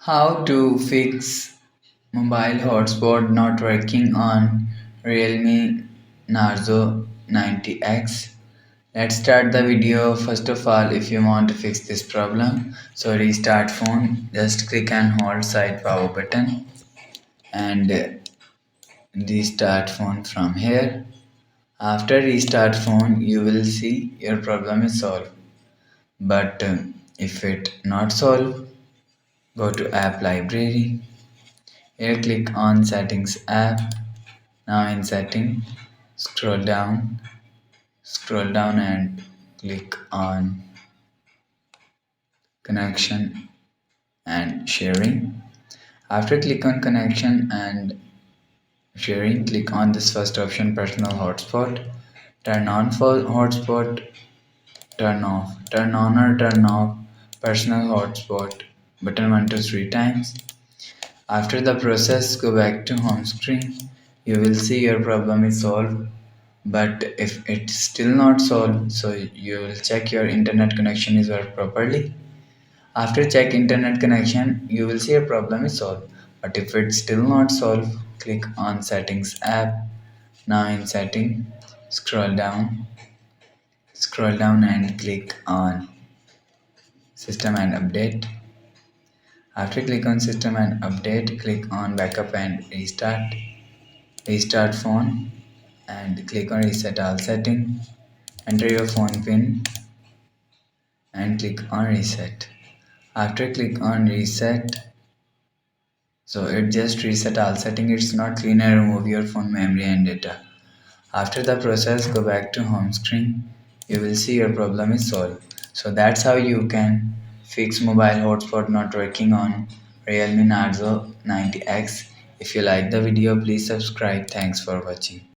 How to fix mobile hotspot not working on Realme Narzo 90x. Let's start the video. First of all, if you want to fix this problem, so restart phone, just click and hold side power button and restart phone from here. After restart phone, you will see your problem is solved. But if it not solved, go to app library. Here click on settings app. Now in setting, scroll down and click on connection and sharing. After click on connection and sharing, click on this first option personal hotspot. Turn on for hotspot, turn off, turn on or turn off personal hotspot button 1 to 3 times. After the process, go back to home screen. You will see your problem is solved. But if it's still not solved, so you will check your internet connection is work properly. After check internet connection, you will see your problem is solved. But if it's still not solved, click on settings app. Now in setting, scroll down, scroll down and click on system and update. After click on system and update, click on backup and restart. Restart phone and click on reset all setting. Enter your phone pin and click on reset. After click on reset, so it just reset all setting. It's not clean and remove your phone memory and data. After the process, go back to home screen. You will see your problem is solved. So that's how you can fix mobile hotspot not working on Realme Narzo 90x. If you like the video, please subscribe. Thanks for watching.